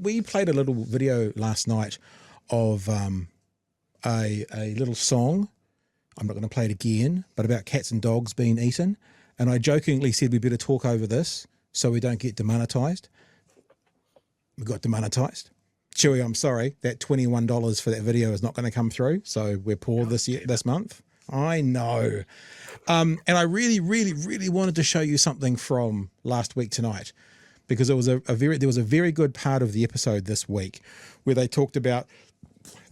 we played a little video last night of a little song. I'm not going to play it again, but about cats and dogs being eaten. And I jokingly said we better talk over this so we don't get demonetized. We got demonetized. Chewy, I'm sorry, that $21 for that video is not going to come through. So we're poor this month. I know. And I really, really, really wanted to show you something from last week tonight, because it was there was a very good part of the episode this week where they talked about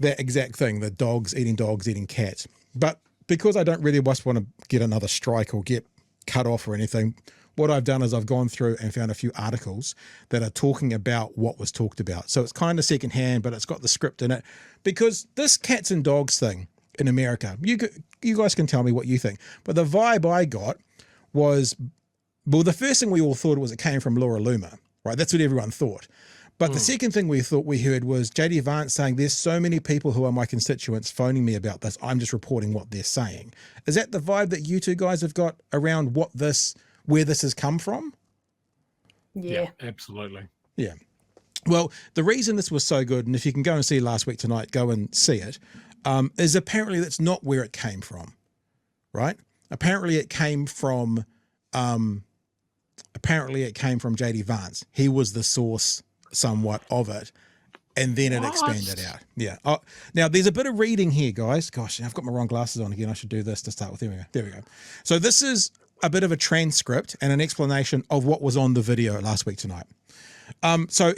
that exact thing, the dogs eating cats. But because I don't really just want to get another strike or get cut off or anything, what I've done is I've gone through and found a few articles that are talking about what was talked about. So it's kind of secondhand, but it's got the script in it, because this cats and dogs thing in America, you guys can tell me what you think. But the vibe I got was, well, the first thing we all thought was it came from Laura Loomer, right? That's what everyone thought. But the second thing we thought we heard was JD Vance saying, there's so many people who are my constituents phoning me about this. I'm just reporting what they're saying. Is that the vibe that you two guys have got around where this has come from? Yeah, absolutely. Yeah. Well, the reason this was so good, and if you can go and see last week tonight, go and see it, is apparently that's not where it came from, right? Apparently it came from JD Vance. He was the source somewhat of it, and then it expanded out. Yeah. Now there's a bit of reading here, guys. Gosh, I've got my wrong glasses on again. I should do this to start with. There we go. So this is a bit of a transcript and an explanation of what was on the video last week tonight. So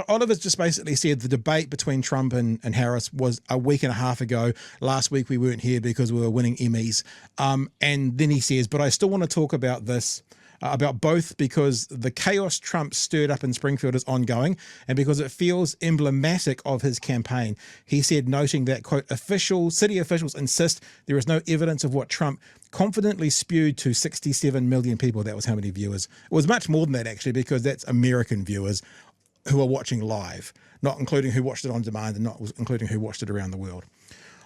Oliver's just basically said the debate between Trump and Harris was a week and a half ago. Last week we weren't here because we were winning Emmys. And then he says, but I still want to talk about this, about both, because the chaos Trump stirred up in Springfield is ongoing and because it feels emblematic of his campaign. He said, noting that, quote, city officials insist there is no evidence of what Trump confidently spewed to 67 million people. That was how many viewers. It was much more than that, actually, because that's American viewers who are watching live, not including who watched it on demand and not including who watched it around the world.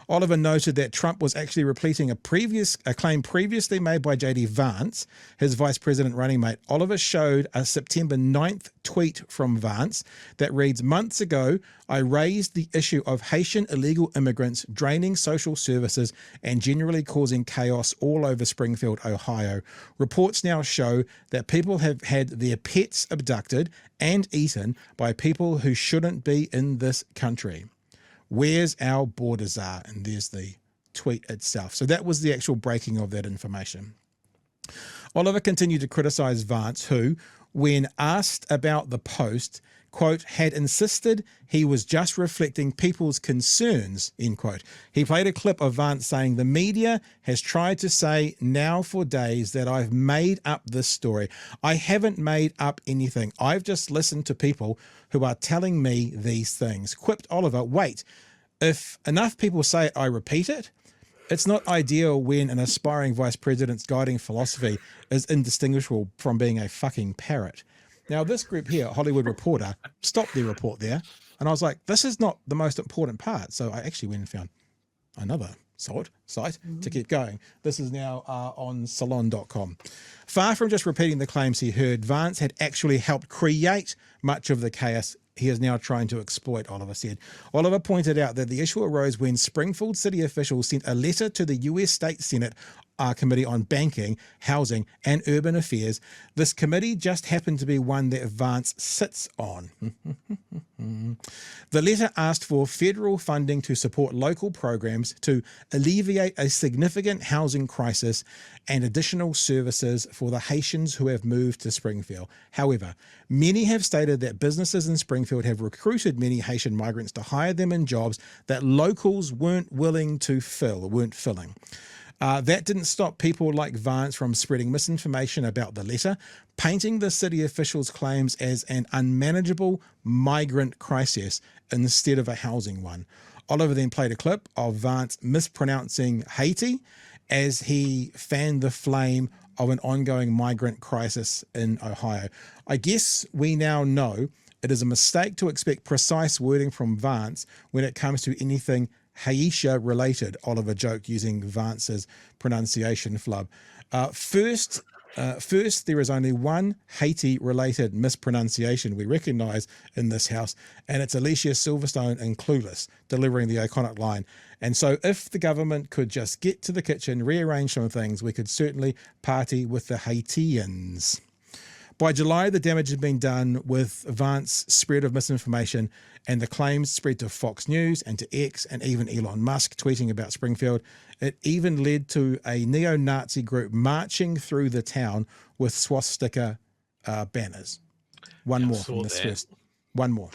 Oliver noted that Trump was actually repeating a claim previously made by JD Vance, his vice president running mate. Oliver showed a September 9th tweet from Vance that reads, months ago, I raised the issue of Haitian illegal immigrants draining social services and generally causing chaos all over Springfield, Ohio. Reports now show that people have had their pets abducted and eaten by people who shouldn't be in this country. Where's our border czar? And there's the tweet itself. So that was the actual breaking of that information. Oliver continued to criticize Vance, who, when asked about the post, quote, had insisted he was just reflecting people's concerns, end quote. He played a clip of Vance saying, the media has tried to say now for days that I've made up this story. I haven't made up anything. I've just listened to people who are telling me these things. Quipped Oliver, wait, if enough people say it, I repeat it? It's not ideal when an aspiring vice president's guiding philosophy is indistinguishable from being a fucking parrot. Now, this group here, Hollywood Reporter, stopped their report there. And I was like, this is not the most important part. So I actually went and found another site to keep going. This is now on salon.com. Far from just repeating the claims he heard, Vance had actually helped create much of the chaos he is now trying to exploit, Oliver said. Oliver pointed out that the issue arose when Springfield city officials sent a letter to the U.S. State Senate Committee on Banking, Housing and Urban Affairs. This committee just happened to be one that Vance sits on. The letter asked for federal funding to support local programs to alleviate a significant housing crisis and additional services for the Haitians who have moved to Springfield. However, many have stated that businesses in Springfield have recruited many Haitian migrants to hire them in jobs that locals weren't willing to fill or weren't filling. That didn't stop people like Vance from spreading misinformation about the letter, painting the city officials' claims as an unmanageable migrant crisis instead of a housing one. Oliver then played a clip of Vance mispronouncing Haiti as he fanned the flame of an ongoing migrant crisis in Ohio. I guess we now know it is a mistake to expect precise wording from Vance when it comes to anything Haitian related, Oliver joked using Vance's pronunciation flub. First, First, there is only one Haiti-related mispronunciation we recognise in this house, and it's Alicia Silverstone in Clueless delivering the iconic line. And so if the government could just get to the kitchen, rearrange some things, we could certainly party with the Haitians. By July, the damage had been done with Vance's spread of misinformation, and the claims spread to Fox News and to X and even Elon Musk tweeting about Springfield. It even led to a neo-Nazi group marching through the town with swastika banners. One more from this first. One more.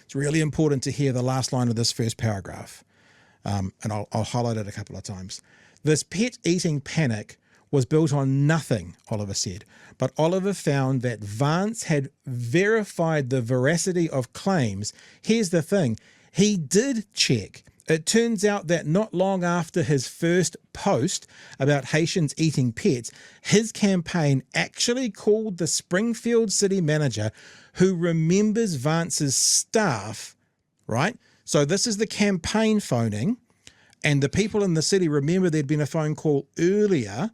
It's really important to hear the last line of this first paragraph, and I'll highlight it a couple of times. This pet eating panic was built on nothing, Oliver said, but Oliver found that Vance had verified the veracity of claims. Here's the thing, he did check. It turns out that not long after his first post about Haitians eating pets, his campaign actually called the Springfield city manager, who remembers Vance's staff, right? So this is the campaign phoning, and the people in the city remember there'd been a phone call earlier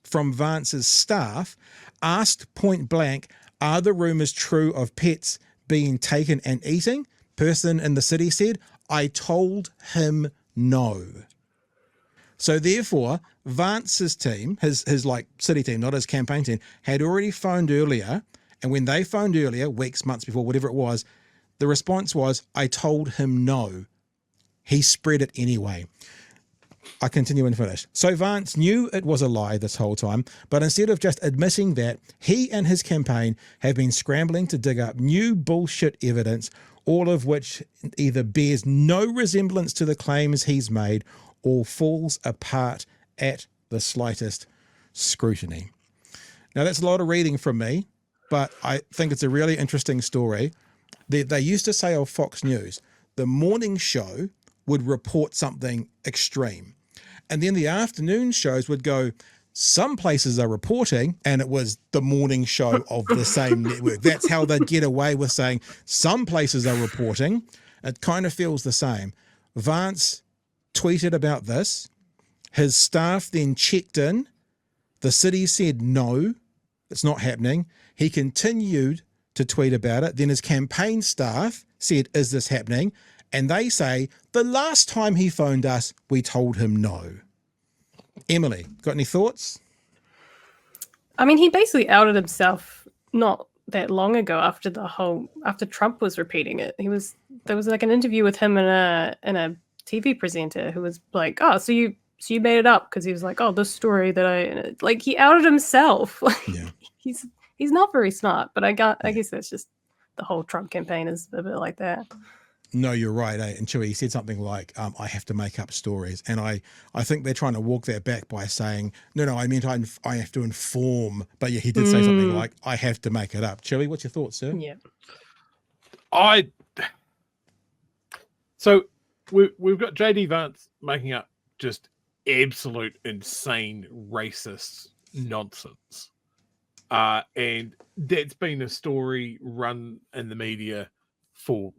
from Vance's staff, asked point blank, are the rumours true of pets being taken and eating? Person in the city said, I told him no. So therefore, Vance's team, his like city team, not his campaign team, had already phoned earlier. And when they phoned earlier, weeks, months before, whatever it was, the response was, I told him no. He spread it anyway. I continue and finish. So Vance knew it was a lie this whole time, but instead of just admitting that, he and his campaign have been scrambling to dig up new bullshit evidence, all of which either bears no resemblance to the claims he's made or falls apart at the slightest scrutiny. Now, that's a lot of reading from me, but I think it's a really interesting story. They used to say of Fox News, the morning show would report something extreme. And then the afternoon shows would go, some places are reporting, and it was the morning show of the same network. That's how they'd get away with saying some places are reporting. It kind of feels the same. Vance tweeted about this. His staff then checked in. The city said, no, it's not happening. He continued to tweet about it. Then his campaign staff said, is this happening? And they say, the last time he phoned us, we told him no. Emily, got any thoughts? I mean, he basically outed himself not that long ago after Trump was repeating it. There was like an interview with him and a TV presenter who was like, oh, so you made it up, because he was like, oh, this story that he outed himself. Yeah. He's not very smart, but I guess that's just the whole Trump campaign is a bit like that. No, you're right. And Chewy, he said something like, I have to make up stories. And I think they're trying to walk that back by saying, no, I meant I have to inform. But yeah, he did say something like, I have to make it up. Chewy, what's your thoughts, sir? Yeah. So we've got JD Vance making up just absolute insane racist nonsense. And that's been a story run in the media for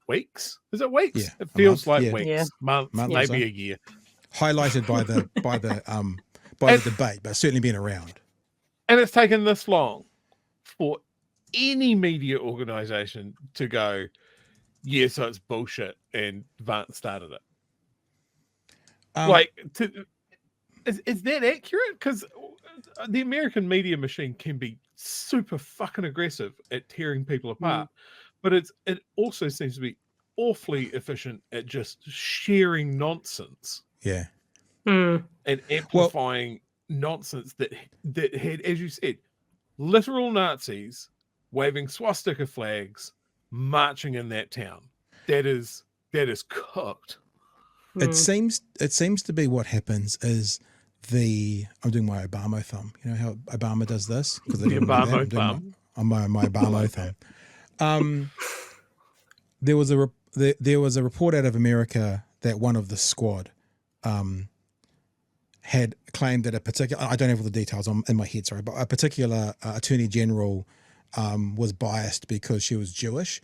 weeks. Is it weeks? Yeah, it feels like Yeah. weeks, months, maybe a year. Highlighted by the debate, but certainly been around. And it's taken this long for any media organization to go, yeah, so it's bullshit, and Vance started it. Is that accurate? Because the American media machine can be super fucking aggressive at tearing people apart, but it also seems to be awfully efficient at just sharing nonsense. Yeah. And amplifying nonsense that had, as you said, literal Nazis waving swastika flags marching in that town. That is cooked. It seems to be what happens is I'm doing my Obama thumb. You know how Obama does this? Because The Obama thumb. My Obama thumb. There was a report out of America that one of the squad had claimed that a particular, I don't have all the details in my head, sorry, but a particular attorney general was biased because she was Jewish.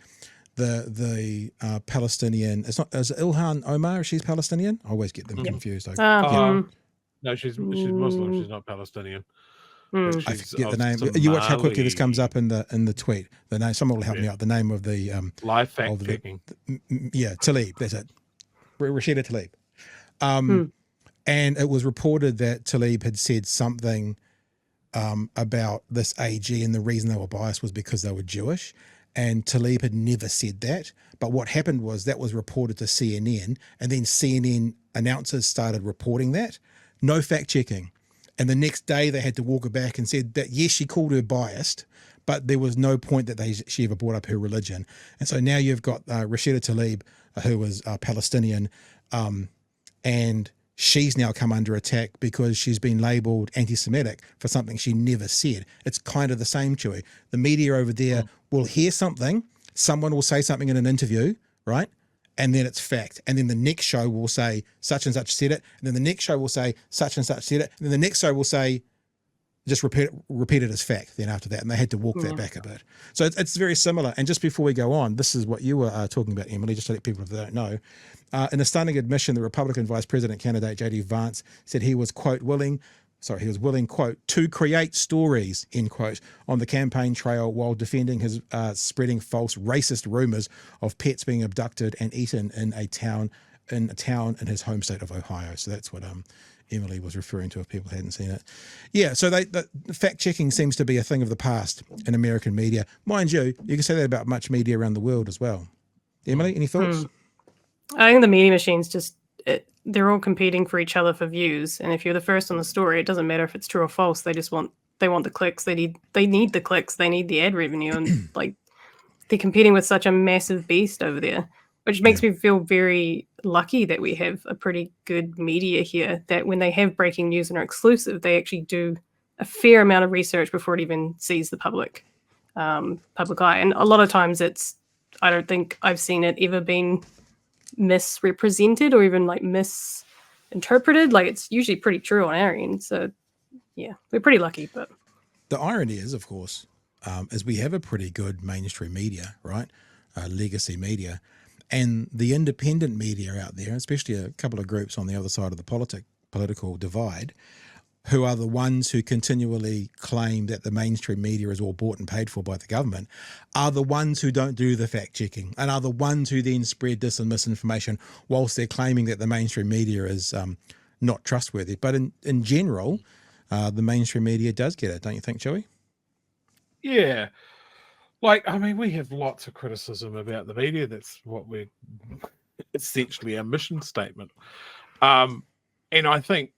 The Palestinian, is it Ilhan Omar? She's Palestinian. I always get them confused. No, she's Muslim. She's not Palestinian. which I is forget the of name. You watch how quickly this comes Somali. up in the tweet. The name. Someone will help me out. The name of the Live fact of checking. Tlaib. That's it. Rashida Tlaib. Hmm. And it was reported that Tlaib had said something about this AG, and the reason they were biased was because they were Jewish. And Tlaib had never said that. But what happened was that was reported to CNN, and then CNN announcers started reporting that. No fact checking. And the next day they had to walk her back and said that, yes, she called her biased, but there was no point that she ever brought up her religion. And so now you've got Rashida Tlaib, who was Palestinian, and she's now come under attack because she's been labelled anti-Semitic for something she never said. It's kind of the same, Chewy. The media over there will hear something, someone will say something in an interview, right? And then it's fact. And then the next show will say such and such said it. And then the next show will say such and such said it. And then the next show will say just repeat it as fact then after that. And they had to walk that back a bit. So it's very similar. And just before we go on, this is what you were talking about, Emily, just to let people, if they don't know. In a stunning admission, the Republican vice president candidate, JD Vance, said he was, quote, willing, quote, to create stories, end quote, on the campaign trail while defending his spreading false racist rumors of pets being abducted and eaten in a town in his home state of Ohio. So that's what Emily was referring to if people hadn't seen it. Yeah, so the fact checking seems to be a thing of the past in American media. Mind you, you can say that about much media around the world as well. Emily, any thoughts? I think the media machines they're all competing for each other for views, and if you're the first on the story, it doesn't matter if it's true or false. They want the clicks. They need the clicks. They need the ad revenue, and like they're competing with such a massive beast over there, which makes me feel very lucky that we have a pretty good media here. That when they have breaking news and are exclusive, they actually do a fair amount of research before it even sees the public eye. And a lot of times, I don't think I've seen it ever been misrepresented or even like misinterpreted. Like it's usually pretty true on our end. So yeah, we're pretty lucky. But the irony is, of course, is we have a pretty good mainstream media, right? Legacy media, and the independent media out there, especially a couple of groups on the other side of the political divide, who are the ones who continually claim that the mainstream media is all bought and paid for by the government, are the ones who don't do the fact checking and are the ones who then spread dis and misinformation whilst they're claiming that the mainstream media is not trustworthy. But in general, the mainstream media does get it, don't you think, Joey? Yeah. Like, I mean, we have lots of criticism about the media. That's what we're essentially our mission statement. And I think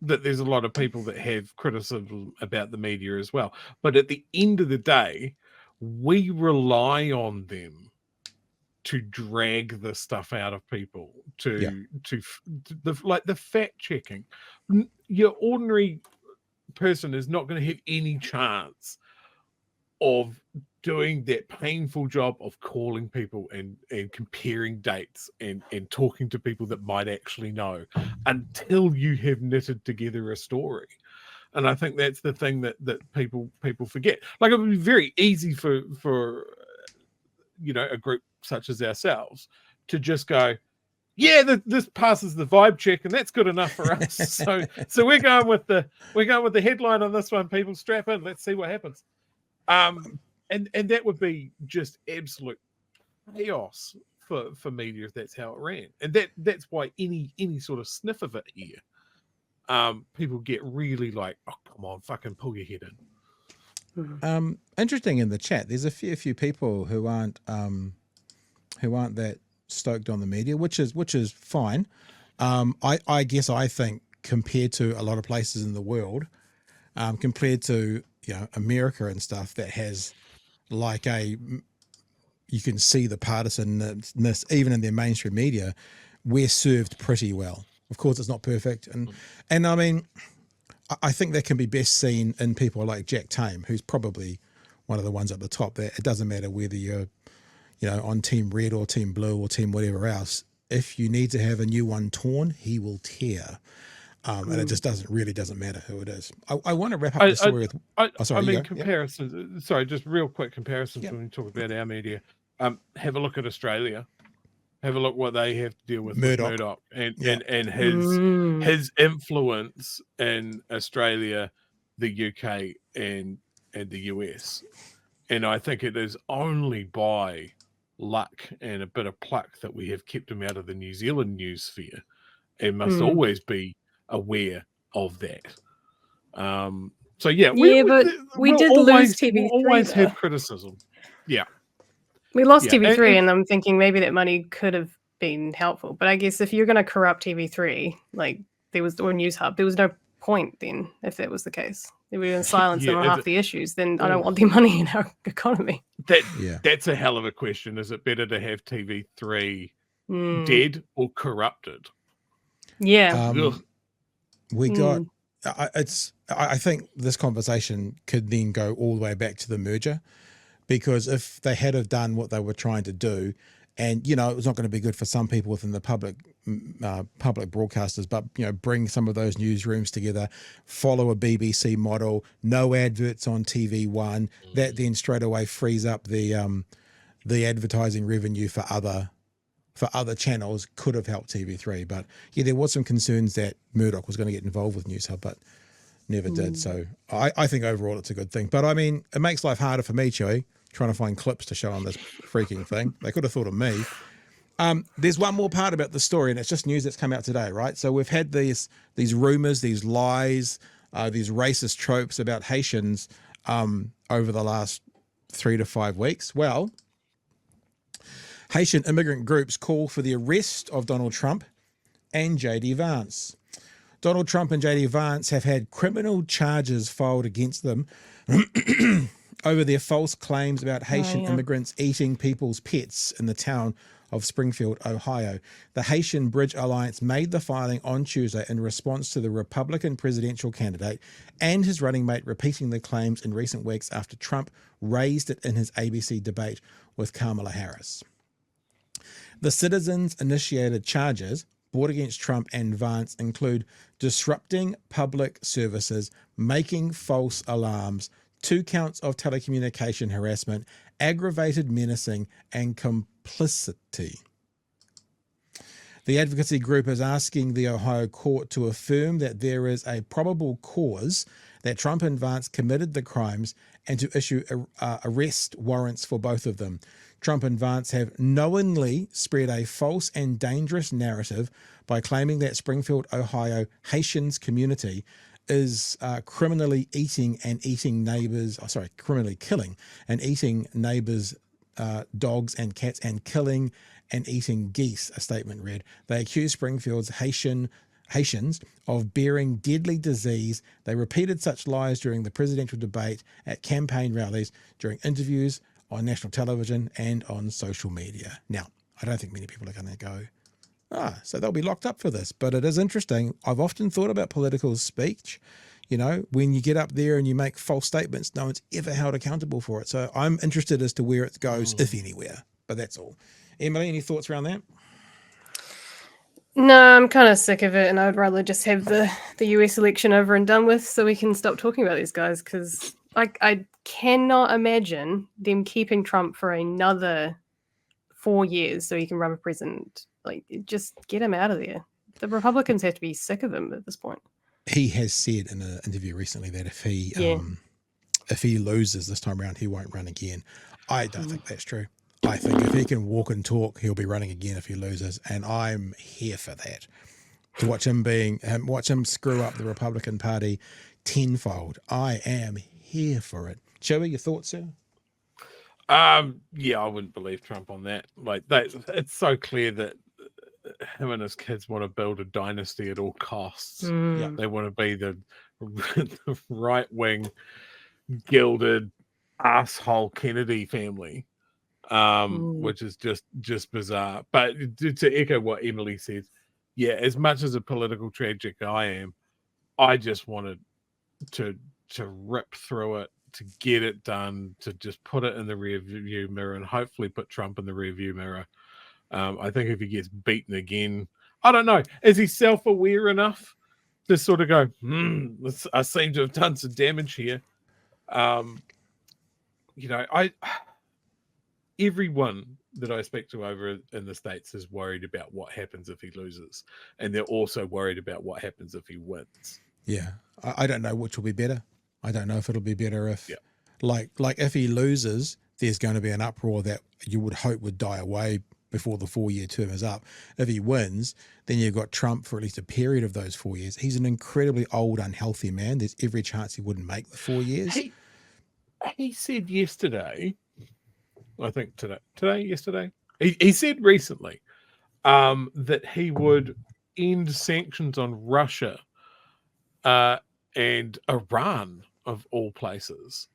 that there's a lot of people that have criticism about the media as well. But at the end of the day, we rely on them to drag the stuff out of people, to the fact checking. Your ordinary person is not going to have any chance of doing that painful job of calling people and comparing dates and talking to people that might actually know until you have knitted together a story. And I think that's the thing that people forget. Like, it would be very easy for a group such as ourselves to just go, yeah, this passes the vibe check, and that's good enough for us. So we're going with the headline on this one. People, strap in. Let's see what happens. And that would be just absolute chaos for media if that's how it ran. And that's why any sort of sniff of it here, people get really like, oh, come on, fucking pull your head in. Interesting in the chat, there's a few people who aren't that stoked on the media, which is fine. I guess I think compared to a lot of places in the world, compared to America and stuff that has like you can see the partisanness even in their mainstream media, we're served pretty well. Of course, it's not perfect, and I mean, I think that can be best seen in people like Jack Tame, who's probably one of the ones at the top. That it doesn't matter whether you're on team red or team blue or team whatever else. If you need to have a new one torn, he will tear. And it just doesn't matter who it is. I want to wrap up the story with. Comparisons. Sorry, just real quick comparisons when we talk about our media. Have a look at Australia. Have a look what they have to deal with Murdoch and his influence in Australia the UK and the US. And I think it is only by luck and a bit of pluck that we have kept him out of the New Zealand news sphere, and must always be aware of that. So yeah, but we did lose TV3. We'll always though. have criticism. Yeah, We lost Yeah, TV3, and- and I'm thinking maybe that money could have been helpful. But I guess if you're going to corrupt TV3, like or News Hub, there was no point then if that was the case. They would have been silenced Yeah, on is half it- the issues. Then I don't want their money in our economy. that's a hell of a question. Is it better to have TV3 Mm. dead or corrupted? Yeah. Ugh. We got I think this conversation could then go all the way back to the merger, because if they had have done what they were trying to do, and it was not going to be good for some people within the public broadcasters, but bring some of those newsrooms together, follow a BBC model, no adverts on TV1, that then straight away frees up the advertising revenue for other channels, could have helped TV3. But yeah, there was some concerns that Murdoch was going to get involved with News Hub, but never did. So I think overall it's a good thing. But I mean, it makes life harder for me, Chewy, trying to find clips to show on this freaking thing. They could have thought of me. There's one more part about the story, and it's just news that's come out today, right? So we've had these rumors, these lies, these racist tropes about Haitians over the last 3 to 5 weeks. Well, Haitian immigrant groups call for the arrest of Donald Trump and JD Vance. Donald Trump and JD Vance have had criminal charges filed against them over their false claims about Haitian immigrants eating people's pets in the town of Springfield, Ohio. The Haitian Bridge Alliance made the filing on Tuesday in response to the Republican presidential candidate and his running mate repeating the claims in recent weeks after Trump raised it in his ABC debate with Kamala Harris. The citizens-initiated charges brought against Trump and Vance include disrupting public services, making false alarms, 2 counts of telecommunication harassment, aggravated menacing, and complicity. The advocacy group is asking the Ohio court to affirm that there is a probable cause that Trump and Vance committed the crimes and to issue arrest warrants for both of them. Trump and Vance have knowingly spread a false and dangerous narrative by claiming that Springfield, Ohio Haitians community is criminally killing and eating neighbors' dogs and cats, and killing and eating geese, a statement read. They accused Springfield's Haitians of bearing deadly disease. They repeated such lies during the presidential debate, at campaign rallies, during interviews on national television, and on social media. Now, I don't think many people are going to go, so they'll be locked up for this. But it is interesting. I've often thought about political speech. When you get up there and you make false statements, no one's ever held accountable for it. So I'm interested as to where it goes, if anywhere. But that's all. Emily, any thoughts around that? No, I'm kind of sick of it, and I would rather just have the US election over and done with so we can stop talking about these guys, because I cannot imagine them keeping Trump for another 4 years so he can run for president. Just get him out of there. The Republicans have to be sick of him at this point. He has said in an interview recently that if he loses this time around, he won't run again. I don't think that's true. I think if he can walk and talk, he'll be running again if he loses, and I'm here for that. To watch him screw up the Republican Party tenfold. I am here for it. Joey, your thoughts, sir? Yeah, I wouldn't believe Trump on that. It's so clear that him and his kids want to build a dynasty at all costs. Yeah. They want to be the right-wing, gilded asshole Kennedy family, which is just bizarre. But to echo what Emily said, yeah, as much as a political tragic I am, I just wanted to rip through it, to get it done, to just put it in the rear view mirror, and hopefully put Trump in the rear view mirror. I think if he gets beaten again, I don't know, is he self-aware enough to sort of go, I seem to have done some damage here. Everyone that I speak to over in the States is worried about what happens if he loses, and they're also worried about what happens if he wins. Yeah, I don't know which will be better. I don't know if it'll be better if, Yeah. like if he loses, there's going to be an uproar that you would hope would die away before the 4-year term is up. If he wins, then you've got Trump for at least a period of those 4 years. He's an incredibly old, unhealthy man. There's every chance he wouldn't make the 4 years. He said yesterday, I think yesterday, he said recently that he would end sanctions on Russia and Iran, of all places.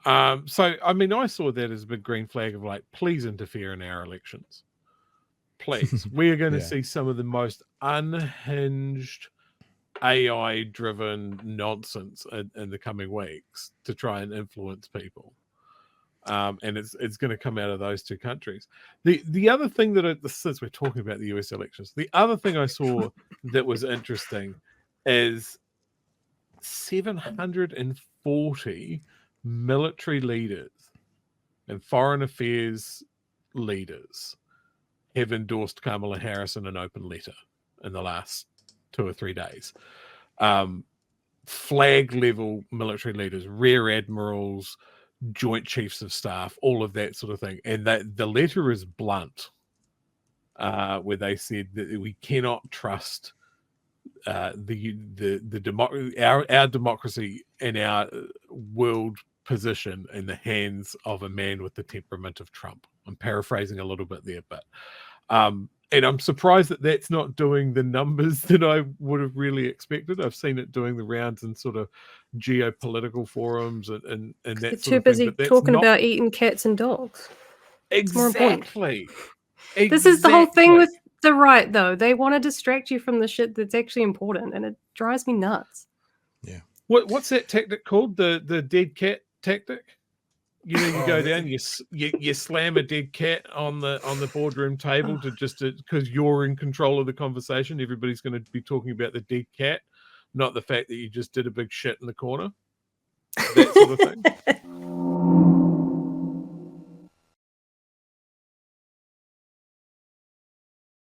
So, I mean, I saw that as a big green flag of like, please interfere in our elections. Please. We are going to see some of the most unhinged AI-driven nonsense in the coming weeks to try and influence people. And it's going to come out of those two countries. The other thing since we're talking about the US elections, the other thing I saw that was interesting is 740 military leaders and foreign affairs leaders have endorsed Kamala Harris in an open letter in the last 2 or 3 days. Flag level military leaders, rear admirals, joint chiefs of staff, all of that sort of thing. And that the letter is blunt, where they said that we cannot trust our democracy and our world position in the hands of a man with the temperament of Trump. I'm paraphrasing a little bit there, but and I'm surprised that that's not doing the numbers that I would have really expected. I've seen it doing the rounds in sort of geopolitical forums and that You're sort too of thing. busy But that's talking not about eating cats and dogs. It's more important. exactly. This is the whole thing with the right, though. They want to distract you from the shit that's actually important, and it drives me nuts. Yeah. What's that tactic called? The dead cat tactic? You know, you go down, you slam a dead cat on the boardroom table because you're in control of the conversation. Everybody's going to be talking about the dead cat, not the fact that you just did a big shit in the corner. That sort of thing.